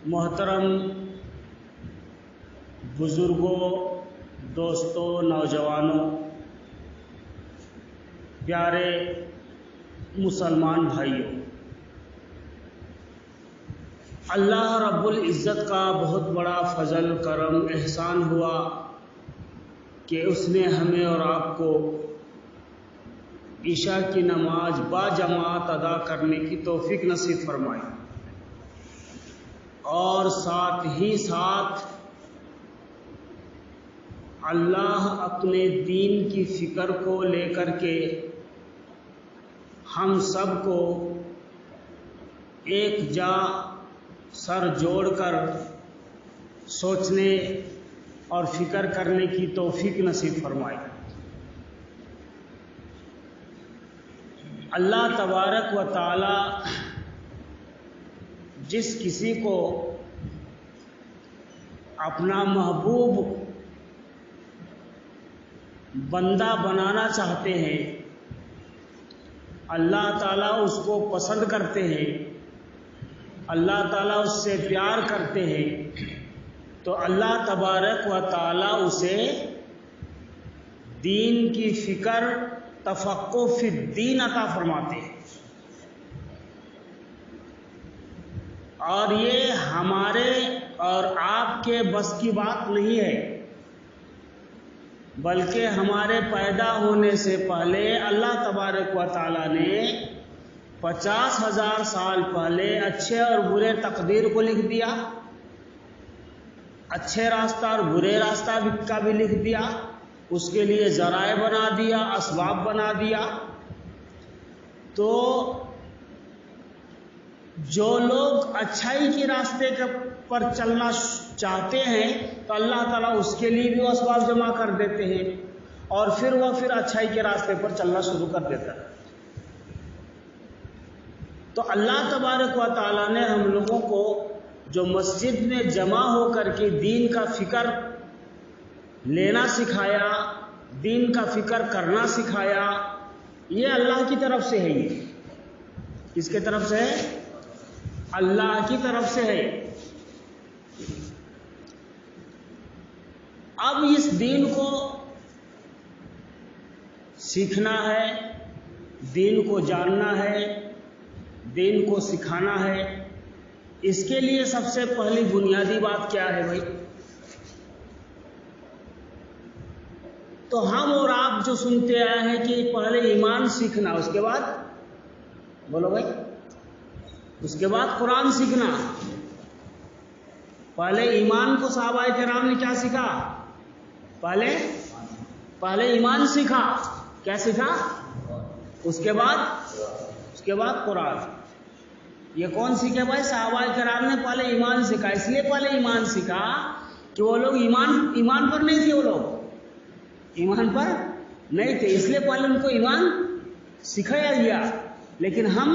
محترم بزرگوں، دوستوں، نوجوانوں، پیارے مسلمان بھائیوں، اللہ رب العزت کا بہت بڑا فضل، کرم، احسان ہوا کہ اس نے ہمیں اور آپ کو عشاء کی نماز با جماعت ادا کرنے کی توفیق نصیب فرمائی، اور ساتھ ہی ساتھ اللہ اپنے دین کی فکر کو لے کر کے ہم سب کو ایک جا سر جوڑ کر سوچنے اور فکر کرنے کی توفیق نصیب فرمائی۔ اللہ تبارک و تعالی جس کسی کو اپنا محبوب بندہ بنانا چاہتے ہیں، اللہ تعالیٰ اس کو پسند کرتے ہیں، اللہ تعالیٰ اس سے پیار کرتے ہیں، تو اللہ تبارک و تعالیٰ اسے دین کی فکر، تفقہ فی الدین عطا فرماتے ہیں، اور یہ ہمارے اور آپ کے بس کی بات نہیں ہے، بلکہ ہمارے پیدا ہونے سے پہلے اللہ تبارک و تعالیٰ نے 50,000 سال پہلے اچھے اور برے تقدیر کو لکھ دیا، اچھے راستہ اور برے راستہ کا بھی لکھ دیا، اس کے لیے ذرائع بنا دیا، اسباب بنا دیا۔ تو جو لوگ اچھائی کے راستے پر چلنا چاہتے ہیں تو اللہ تعالیٰ اس کے لیے بھی اسباب جمع کر دیتے ہیں، اور پھر اچھائی کے راستے پر چلنا شروع کر دیتا ہے۔ تو اللہ تبارک و تعالیٰ نے ہم لوگوں کو جو مسجد میں جمع ہو کر کے دین کا فکر لینا سکھایا، دین کا فکر کرنا سکھایا، یہ اللہ کی طرف سے ہے۔ یہ کس کی طرف سے ہے؟ اللہ کی طرف سے ہے۔ اب اس دین کو سیکھنا ہے، دین کو جاننا ہے، دین کو سکھانا ہے۔ اس کے لیے سب سے پہلی بنیادی بات کیا ہے بھائی؟ تو ہم اور آپ جو سنتے آئے ہیں کہ پہلے ایمان سیکھنا، اس کے بعد بولو بھائی، اس کے بعد قرآن سیکھنا۔ پہلے ایمان کو صحابہ کرام نے کیا سیکھا؟ پہلے ایمان سیکھا۔ کیا سیکھا؟ اس کے بعد قرآن۔ یہ کون سیکھے بھائی؟ صحابہ کرام نے پہلے ایمان سیکھا۔ اس لیے پہلے ایمان سیکھا کہ وہ لوگ ایمان پر نہیں تھے، وہ لوگ ایمان پر نہیں تھے، اس لیے پہلے ان کو ایمان سکھایا گیا۔ لیکن ہم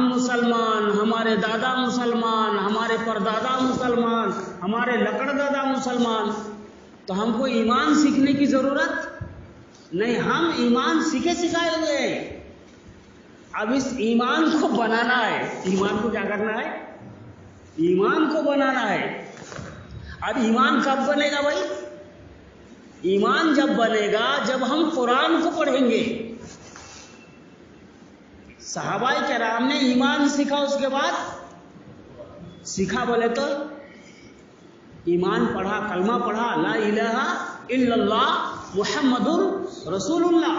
مسلمان، ہمارے دادا مسلمان، ہمارے پردادا مسلمان، ہمارے لکڑ دادا مسلمان، تو ہم کو ایمان سیکھنے کی ضرورت نہیں، ہم ایمان سیکھے سکھائے ہوئے ہیں۔ اب اس ایمان کو بنانا ہے۔ ایمان کو کیا کرنا ہے؟ ایمان کو بنانا ہے۔ اب ایمان کب بنے گا بھائی؟ ایمان جب بنے گا جب ہم قرآن کو پڑھیں گے۔ صحابہ کرام نے ایمان سیکھا، اس کے بعد سیکھا بولے تو ایمان پڑھا، کلمہ پڑھا، لا الہ الا اللہ محمد رسول اللہ۔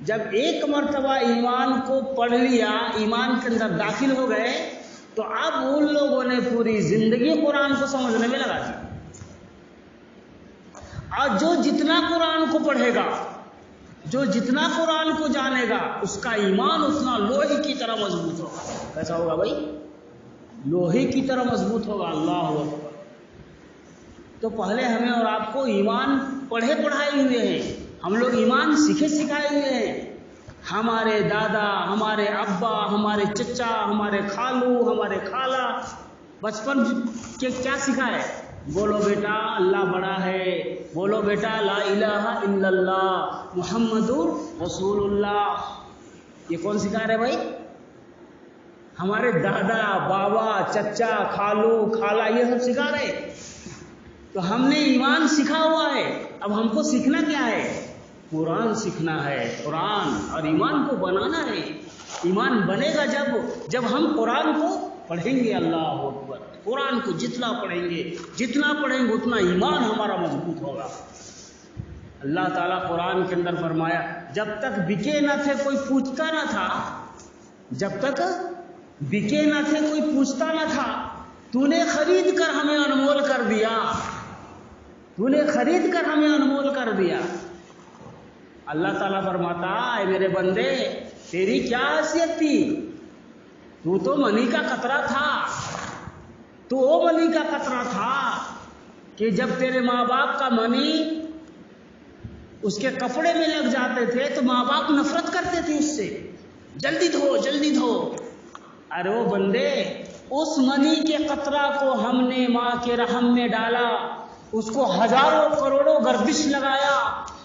جب ایک مرتبہ ایمان کو پڑھ لیا، ایمان کے اندر داخل ہو گئے، تو اب ان لوگوں نے پوری زندگی قرآن کو سمجھنے میں لگا دی۔ اور جو جتنا قرآن کو پڑھے گا، جو جتنا قرآن کو جانے گا، اس کا ایمان اتنا لوہے کی طرح مضبوط ہوگا۔ کیسا ہوگا بھائی؟ لوہے کی طرح مضبوط ہوگا۔ اللہ اکبر۔ تو پہلے ہمیں اور آپ کو ایمان پڑھے پڑھائے ہوئے ہیں، ہم لوگ ایمان سیکھے سکھائے ہوئے ہیں۔ ہمارے دادا، ہمارے ابا، ہمارے چچا، ہمارے خالو، ہمارے خالہ بچپن کے کیا سکھائے؟ بولو بیٹا اللہ بڑا ہے، بولو بیٹا لا الہ الا اللہ محمد رسول اللہ۔ یہ کون سکھا رہے بھائی؟ ہمارے دادا بابا چچا خالو خالہ یہ سب سکھا رہے، تو ہم نے ایمان سیکھا ہوا ہے، اب ہم کو سیکھنا کیا ہے؟ قرآن سیکھنا ہے، قرآن، اور ایمان کو بنانا ہے۔ ایمان بنے گا جب ہم قرآن کو پڑھیں گے۔ اللہ اکبر، قرآن کو جتنا پڑھیں گے اتنا ایمان ہمارا مضبوط ہوگا۔ اللہ تعالیٰ قرآن کے اندر فرمایا جب تک بکے نہ تھے کوئی پوچھتا نہ تھا، جب تک بکے نہ تھے کوئی پوچھتا نہ تھا، تو نے خرید کر ہمیں انمول کر دیا، تو نے خرید کر ہمیں انمول کر دیا۔ اللہ تعالیٰ فرماتا اے میرے بندے تیری کیا حیثیت تھی؟ تو تو منی کا قطرہ تھا، تو وہ منی کا قطرہ تھا کہ جب تیرے ماں باپ کا منی اس کے کپڑے میں لگ جاتے تھے تو ماں باپ نفرت کرتے تھے اس سے، جلدی دھو جلدی دھو۔ ارے وہ بندے، اس منی کے قطرہ کو ہم نے ماں کے رحم میں ڈالا، اس کو ہزاروں کروڑوں گردش لگایا،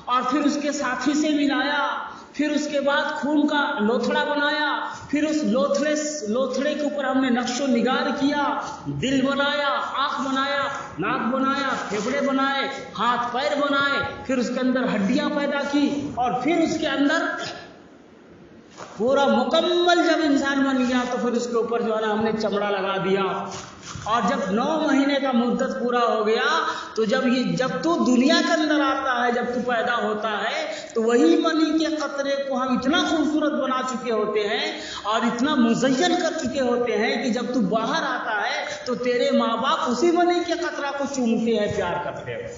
اور پھر اس کے ساتھی سے ملایا، پھر اس کے بعد خون کا لوتھڑا بنایا، پھر اس لوتھڑے کے اوپر ہم نے نقش و نگار کیا، دل بنایا، آنکھ بنایا، ناک بنایا، پھیپھڑے بنائے، ہاتھ پیر بنائے، پھر اس کے اندر ہڈیاں پیدا کی، اور پھر اس کے اندر پورا مکمل جب انسان بن گیا تو پھر اس کے اوپر جو ہے نا ہم نے چمڑا لگا دیا، اور جب 9 مہینے کا مدت پورا ہو گیا تو جب تو دنیا کے اندر آتا ہے، جب تو پیدا ہوتا ہے تو وہی منی کے قطرے کو ہم اتنا خوبصورت بنا چکے ہوتے ہیں اور اتنا مزین کر چکے ہوتے ہیں کہ جب تو باہر آتا ہے تو تیرے ماں باپ اسی منی کے قطرہ کو چومتے ہیں، پیار کرتے ہیں۔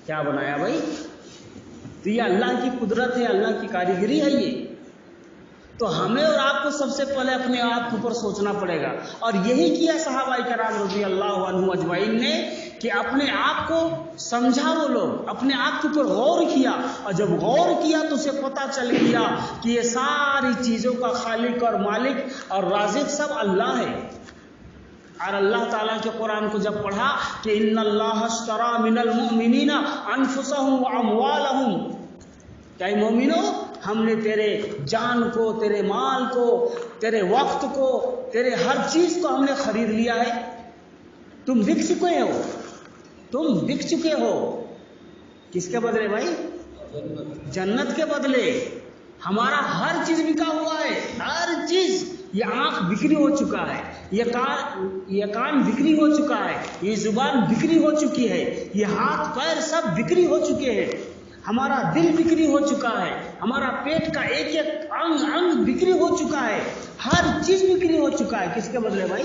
کیا بنایا بھائی؟ تو یہ اللہ کی قدرت ہے، اللہ کی کاریگری ہے یہ۔ تو ہمیں اور آپ کو سب سے پہلے اپنے آپ کے اوپر سوچنا پڑے گا، اور یہی کیا صحابہ کرام رضی اللہ عنہ اجمعین نے کہ اپنے آپ کو سمجھا، وہ لوگ اپنے آپ کے اوپر غور کیا، اور جب غور کیا تو اسے پتہ چل گیا کہ یہ ساری چیزوں کا خالق اور مالک اور رازق سب اللہ ہے۔ اور اللہ تعالیٰ کے قرآن کو جب پڑھا کہ ان اللہ اشتری من المؤمنین انفسهم واموالهم، کہ مومنو ہم نے تیرے جان کو، تیرے مال کو، تیرے وقت کو، تیرے ہر چیز کو ہم نے خرید لیا ہے۔ تم بک چکے ہو، تم بک چکے ہو۔ کس کے بدلے بھائی؟ جنت کے بدلے۔ ہمارا ہر چیز بکا ہوا ہے، ہر چیز۔ یہ آنکھ بکری ہو چکا ہے، یہ کان بکری ہو چکا ہے، یہ زبان بکری ہو چکی ہے، یہ ہاتھ پیر سب بکری ہو چکے ہیں، ہمارا دل بکری ہو چکا ہے، ہمارا پیٹ کا ایک ایک انگ بکری ہو چکا ہے، ہر چیز بکری ہو چکا ہے۔ کس کے بدلے بھائی؟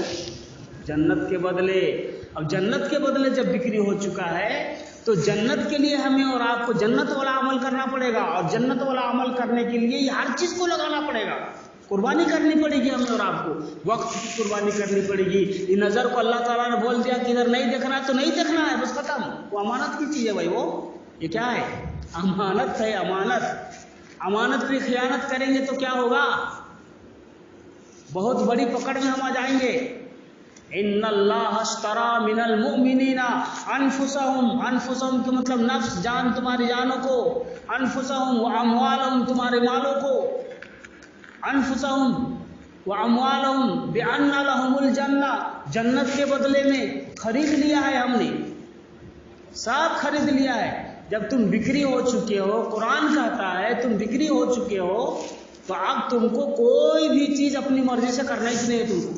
جنت کے بدلے۔ اب جنت کے بدلے جب بکری ہو چکا ہے تو جنت کے لیے ہمیں اور آپ کو جنت والا عمل کرنا پڑے گا، اور جنت والا عمل کرنے کے لیے یہ ہر چیز کو لگانا پڑے گا، قربانی کرنی پڑے گی ہمیں اور آپ کو، وقت کی قربانی کرنی پڑے گی۔ یہ نظر کو اللہ تعالیٰ نے بول دیا کہ ادھر نہیں دیکھنا تو نہیں دیکھنا ہے، بس ختم۔ وہ امانت کی چیز ہے بھائی، وہ یہ کیا ہے؟ امانت ہے، امانت۔ امانت پہ خیانت کریں گے تو کیا ہوگا؟ بہت بڑی پکڑ میں ہم آ جائیں گے۔ ان اللہ اشتری من المؤمنین انفسهم کے مطلب نفس، جان، تمہاری جانوں کو، انفسهم واموالهم تمہارے مالوں کو، انفسهم واموالهم بان لهم الجنہ، جنت کے بدلے میں خرید لیا ہے ہم نے، سب خرید لیا ہے۔ جب تم بکری ہو چکے ہو، قرآن کہتا ہے تم بکری ہو چکے ہو، تو اب تم کو کوئی بھی چیز اپنی مرضی سے کرنا ہی نہیں ہے، تم کو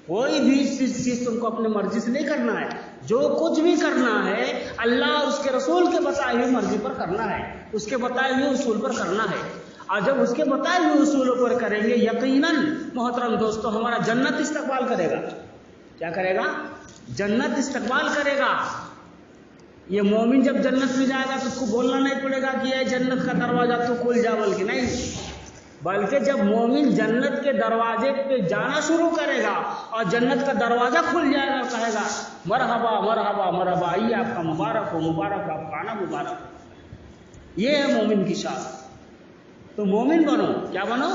کوئی بھی چیز تم کو اپنی مرضی سے نہیں کرنا ہے۔ جو کچھ بھی کرنا ہے اللہ اور اس کے رسول کے بتائے ہوئی مرضی پر کرنا ہے، اس کے بتائے ہوئے اصول پر کرنا ہے۔ اور جب اس کے بتائے ہوئے اصولوں پر کریں گے یقیناً محترم دوستو ہمارا جنت استقبال کرے گا۔ کیا کرے گا؟ جنت استقبال کرے گا۔ یہ مومن جب جنت میں جائے گا تو اس کو بولنا نہیں پڑے گا کہ یہ جنت کا دروازہ تو کھل جا، بلکہ نہیں، بلکہ جب مومن جنت کے دروازے پہ جانا شروع کرے گا اور جنت کا دروازہ کھل جائے گا، کہے گا مرحبا مرحبا مرحبا، آئیے آپ کا مبارک ہو، مبارک آپ کا آنا مبارک ہو۔ یہ ہے مومن کی شان۔ تو مومن بنو، کیا بنو؟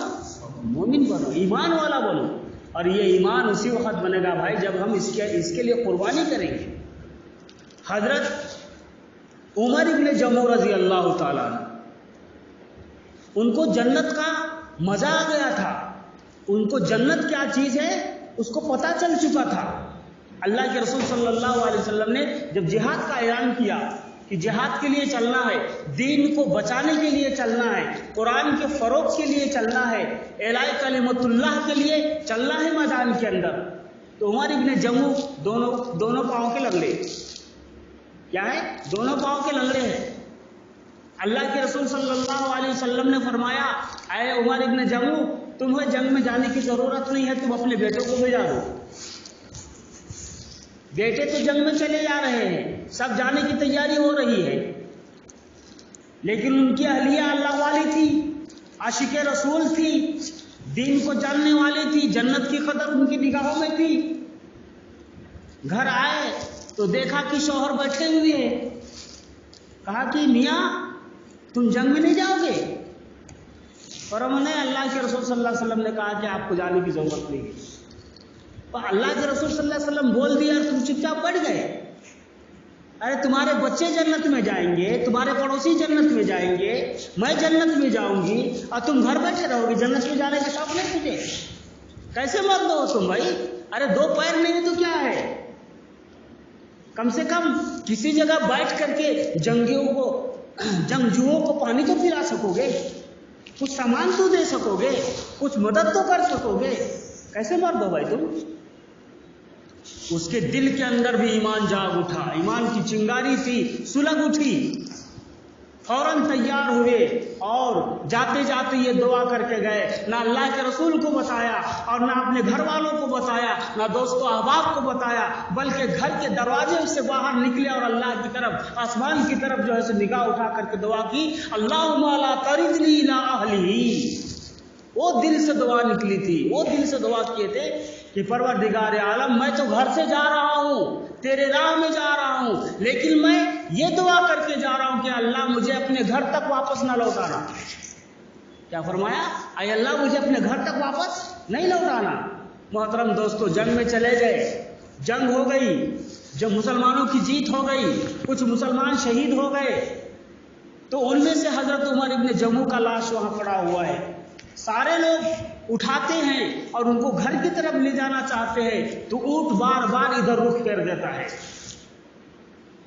مومن بنو، ایمان والا بنو۔ اور یہ ایمان اسی وقت بنے گا بھائی جب ہم اس کے لیے قربانی کریں گے۔ حضرت عمر ابن جموع رضی اللہ تعالیٰ عنہ، ان کو جنت کا مزہ آ گیا تھا، ان کو جنت کیا چیز ہے اس کو پتہ چل چکا تھا۔ اللہ کے رسول صلی اللہ علیہ وسلم نے جب جہاد کا اعلان کیا کہ جہاد کے لیے چلنا ہے، دین کو بچانے کے لیے چلنا ہے، قرآن کے فروغ کے لیے چلنا ہے، اعلاء کلمت اللہ کے لیے چلنا ہے میدان کے اندر، تو عمر ابن جموح دونوں پاؤں کے لنگڑے، کیا ہے؟ دونوں پاؤں کے لنگڑے ہیں۔ اللہ کے رسول صلی اللہ علیہ وسلم نے فرمایا، اے عمر ابن جموح، تمہیں جنگ میں جانے کی ضرورت نہیں ہے، تم اپنے بیٹوں کو بھیجا دو۔ بیٹے تو جنگ میں چلے جا رہے ہیں، سب جانے کی تیاری ہو رہی ہے، لیکن ان کی اہلیہ اللہ والی تھی، عاشق رسول تھی، دین کو جاننے والی تھی، جنت کی قدر ان کی نگاہوں میں تھی۔ گھر آئے تو دیکھا کہ شوہر بیٹھے ہوئے ہیں، کہا کہ میاں تم جنگ میں نہیں جاؤ گے؟ فرمایا اللہ کے رسول صلی اللہ علیہ وسلم نے کہا کہ آپ کو جانے کی ضرورت نہیں ہے۔ تو اللہ کے رسول صلی اللہ علیہ وسلم بول دیا اور تم چپ چاپ بیٹھ گئے؟ ارے تمہارے بچے جنت میں جائیں گے، تمہارے پڑوسی جنت میں جائیں گے، میں جنت میں جاؤں گی، اور تم گھر بیٹھے رہو گے، جنت میں جانے کا شوق نہیں تجھے؟ کیسے مرد ہو تم بھائی؟ ارے دو پیر نہیں تو کیا ہے، کم سے کم کسی جگہ بیٹھ کر کے جنگجوؤں کو پانی تو پلا سکو گے، کچھ سامان تو دے سکو گے، کچھ مدد تو کر سکو گے، کیسے مرد ہو بھائی تم؟ اس کے دل کے اندر بھی ایمان جاگ اٹھا، ایمان کی چنگاری تھی، سلگ اٹھی، فوراً تیار ہوئے اور جاتے جاتے یہ دعا کر کے گئے، نہ اللہ کے رسول کو بتایا اور نہ اپنے گھر والوں کو بتایا، نہ دوست و احباب کو بتایا، بلکہ گھر کے دروازے سے باہر نکلے اور اللہ کی طرف، آسمان کی طرف جو ہے سو نگاہ اٹھا کر کے دعا کی، اللہم لا تردنی الی اہلی۔ وہ دل سے دعا نکلی تھی، وہ دل سے دعا کیے تھے کہ پروردگار عالم، میں تو گھر سے جا رہا ہوں، تیرے راہ میں جا رہا ہوں، لیکن میں یہ دعا کر کے جا رہا ہوں کہ اللہ مجھے اپنے گھر تک واپس نہ لوٹانا۔ کیا فرمایا؟ اے اللہ مجھے اپنے گھر تک واپس نہیں لوٹانا۔ محترم دوستو، جنگ میں چلے گئے، جنگ ہو گئی، جب مسلمانوں کی جیت ہو گئی، کچھ مسلمان شہید ہو گئے، تو ان میں سے حضرت عمر ابن جموح کا لاش وہاں پڑا ہوا ہے۔ سارے لوگ اٹھاتے ہیں اور ان کو گھر کی طرف لے جانا چاہتے ہیں تو اونٹ بار بار ادھر رخ کر دیتا ہے،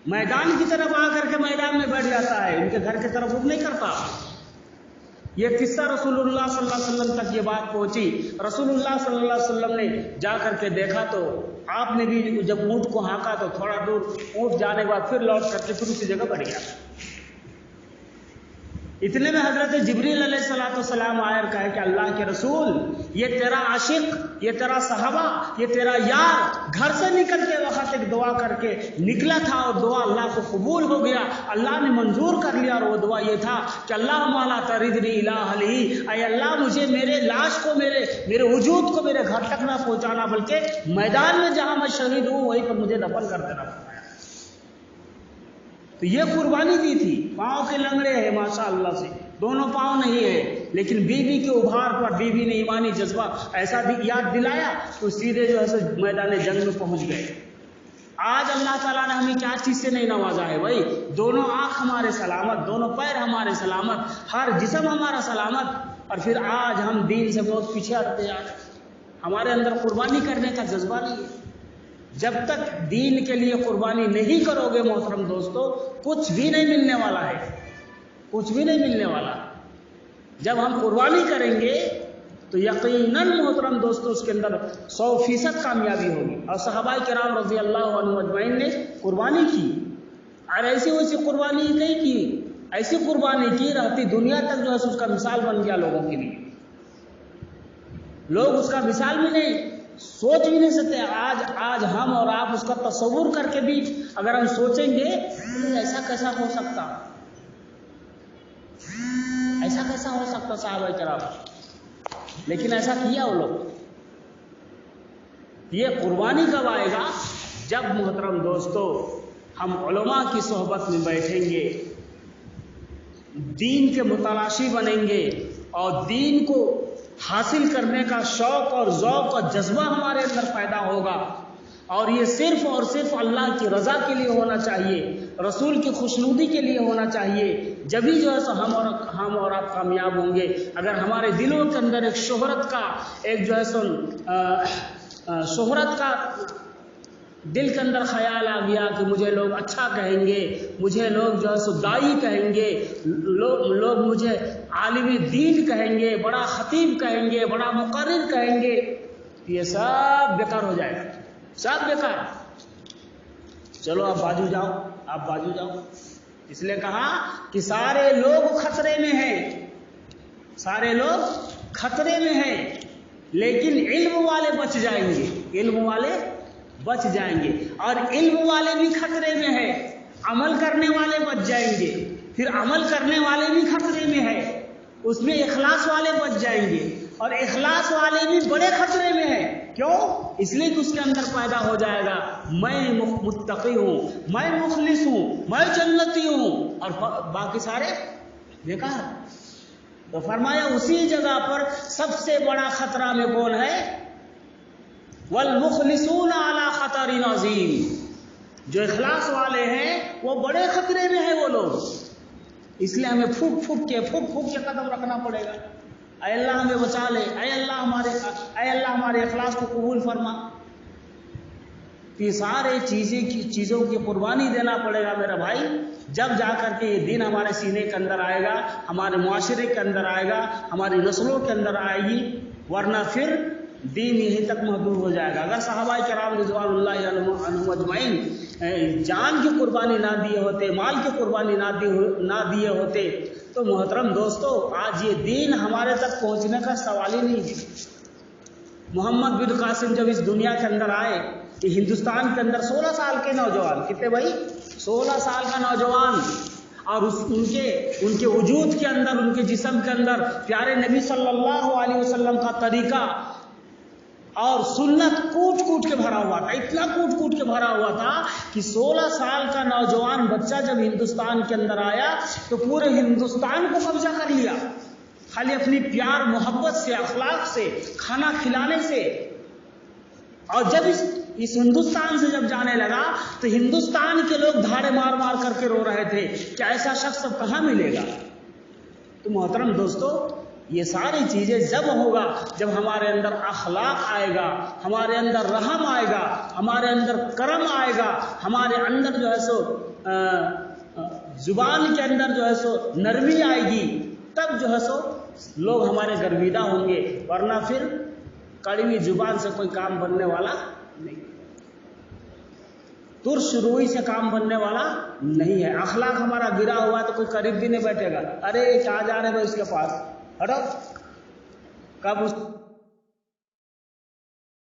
میدان کی طرف آ کر کے میدان میں بیٹھ جاتا ہے، ان کے گھر کی طرف رخ نہیں کرتا۔ یہ قصہ رسول اللہ صلی اللہ علیہ وسلم تک یہ بات پہنچی، رسول اللہ صلی اللہ علیہ وسلم نے جا کر کے دیکھا تو آپ نے بھی جب اونٹ کو ہانکا تو تھوڑا دور اونٹ جانے کے بعد پھر لوٹ کر کے پھر اسی جگہ بیٹھ گیا۔ اتنے میں حضرت جبریل علیہ السلام آئے اور کہا کہ اللہ کے رسول، یہ تیرا عاشق، یہ تیرا صحابہ، یہ تیرا یار گھر سے نکلتے وقت ایک دعا کر کے نکلا تھا اور دعا اللہ کو قبول ہو گیا، اللہ نے منظور کر لیا، اور وہ دعا یہ تھا کہ اللہم لا تردنی الی اہلی، اے اللہ مجھے میرے لاش کو، میرے وجود کو میرے گھر تک نہ پہنچانا، بلکہ میدان میں جہاں میں شہید ہوں وہیں پر مجھے دفن کر دینا۔ تو یہ قربانی دی تھی، پاؤں کے لنگڑے ہیں ماشاء اللہ سے، دونوں پاؤں نہیں ہے، لیکن بیوی کے ابھار پر بیوی نے ایمانی جذبہ ایسا یاد دلایا تو سیدھے جو ہے میدان جنگ میں پہنچ گئے۔ آج اللہ تعالیٰ نے ہمیں کیا چیز سے نہیں نوازا ہے بھائی؟ دونوں آنکھ ہمارے سلامت، دونوں پیر ہمارے سلامت، ہر جسم ہمارا سلامت، اور پھر آج ہم دین سے بہت پیچھے ہٹتے جا رہے ہیں، ہمارے اندر قربانی کرنے کا جذبہ نہیں ہے۔ جب تک دین کے لیے قربانی نہیں کرو گے محترم دوستو، کچھ بھی نہیں ملنے والا ہے، کچھ بھی نہیں ملنے والا۔ جب ہم قربانی کریں گے تو یقیناً محترم دوستو اس کے اندر 100% کامیابی ہوگی۔ اور صحابہ کرام رضی اللہ عنہ اجمعین نے قربانی کی، اور ایسی ویسی قربانی نہیں کی، ایسی قربانی کی رہتی دنیا تک جو ہے اس کا مثال بن گیا لوگوں کے لیے، لوگ اس کا مثال بھی نہیں سوچ بھی نہیں سکتے۔ آج ہم اور آپ اس کا تصور کر کے بھی اگر ہم سوچیں گے ایسا کیسا ہو سکتا، ایسا کیسا ہو سکتا صحابہ کرام، لیکن ایسا کیا وہ لوگ۔ یہ قربانی کب آئے گا؟ جب محترم دوستو ہم علماء کی صحبت میں بیٹھیں گے، دین کے متلاشی بنیں گے، اور دین کو حاصل کرنے کا شوق اور ذوق اور جذبہ ہمارے اندر پیدا ہوگا، اور یہ صرف اور صرف اللہ کی رضا کے لیے ہونا چاہیے، رسول کی خوشنودی کے لیے ہونا چاہیے، جبھی جو ہے سو ہم اور آپ کامیاب ہوں گے۔ اگر ہمارے دلوں کے اندر ایک شہرت کا، ایک جو ہے سو شہرت کا دل کے اندر خیال آ گیا کہ مجھے لوگ اچھا کہیں گے، مجھے لوگ جو ہے سو دائی کہیں گے، لوگ مجھے عالم دین کہیں گے، بڑا خطیب کہیں گے، بڑا مقرر کہیں گے، یہ سب بیکار ہو جائے گا، سب بیکار۔ چلو آپ بازو جاؤ، آپ بازو جاؤ۔ اس لیے کہا کہ سارے لوگ خطرے میں ہیں، سارے لوگ خطرے میں ہیں، لیکن علم والے بچ جائیں گے، علم والے بچ جائیں گے۔ اور علم والے بھی خطرے میں ہیں، عمل کرنے والے بچ جائیں گے، پھر عمل کرنے والے بھی خطرے میں ہیں، اس میں اخلاص والے بچ جائیں گے، اور اخلاص والے بھی بڑے خطرے میں ہیں۔ کیوں؟ اس لیے کہ اس کے اندر پیدا ہو جائے گا میں متقی ہوں، میں مخلص ہوں، میں جنتی ہوں، اور باقی سارے بیکار۔ تو فرمایا اسی جگہ پر سب سے بڑا خطرہ میں کون ہے؟ والمخلصون علی خطر عظیم، جو اخلاص والے ہیں وہ بڑے خطرے میں ہیں وہ لوگ۔ اس لیے ہمیں پھوک پھوک کے قدم رکھنا پڑے گا۔ اے اللہ ہمیں بچا لے، اے اللہ ہمارے اخلاص کو قبول فرما۔ یہ سارے چیزوں کی قربانی دینا پڑے گا میرا بھائی، جب جا کر کے یہ دین ہمارے سینے کے اندر آئے گا، ہمارے معاشرے کے اندر آئے گا، ہماری نسلوں کے اندر آئے گی، ورنہ پھر دین یہیں تک محدود ہو جائے گا۔ اگر صحابہ کرام رضوان اللہ عنہم اجمعین جان کی قربانی نہ دیے ہوتے، مال کی قربانی نہ دیے ہوتے، تو محترم دوستو آج یہ دین ہمارے تک پہنچنے کا سوال ہی نہیں ہے۔ محمد بن قاسم جب اس دنیا کے اندر آئے، یہ ہندوستان کے اندر 16 سال کے نوجوان، کتنے بھائی؟ 16 سال کا نوجوان، اور ان کے وجود کے اندر، ان کے جسم کے اندر پیارے نبی صلی اللہ علیہ وسلم کا طریقہ اور سنت کوٹ کوٹ کے بھرا ہوا تھا، اتنا کوٹ کوٹ کے بھرا ہوا تھا کہ 16 سال کا نوجوان بچہ جب ہندوستان کے اندر آیا تو پورے ہندوستان کو قبضہ کر لیا، خالی اپنی پیار محبت سے، اخلاق سے، کھانا کھلانے سے۔ اور جب اس ہندوستان سے جب جانے لگا تو ہندوستان کے لوگ دھاڑے مار مار کر کے رو رہے تھے کہ ایسا شخص اب کہاں ملے گا۔ تو محترم دوستو یہ ساری چیزیں جب ہوگا جب ہمارے اندر اخلاق آئے گا، ہمارے اندر رحم آئے گا، ہمارے اندر کرم آئے گا، ہمارے اندر جو ہے سو زبان کے اندر جو ہے سو نرمی آئے گی، تب جو ہے سو لوگ ہمارے گرویدہ ہوں گے، ورنہ پھر کڑوی زبان سے کوئی کام بننے والا نہیں، ترش روئی سے کام بننے والا نہیں ہے۔ اخلاق ہمارا گرا ہوا ہے تو کوئی قریب بھی نہیں بیٹھے گا، ارے کیا جا رہے بھائی اس کے پاس، ہٹو، کب اس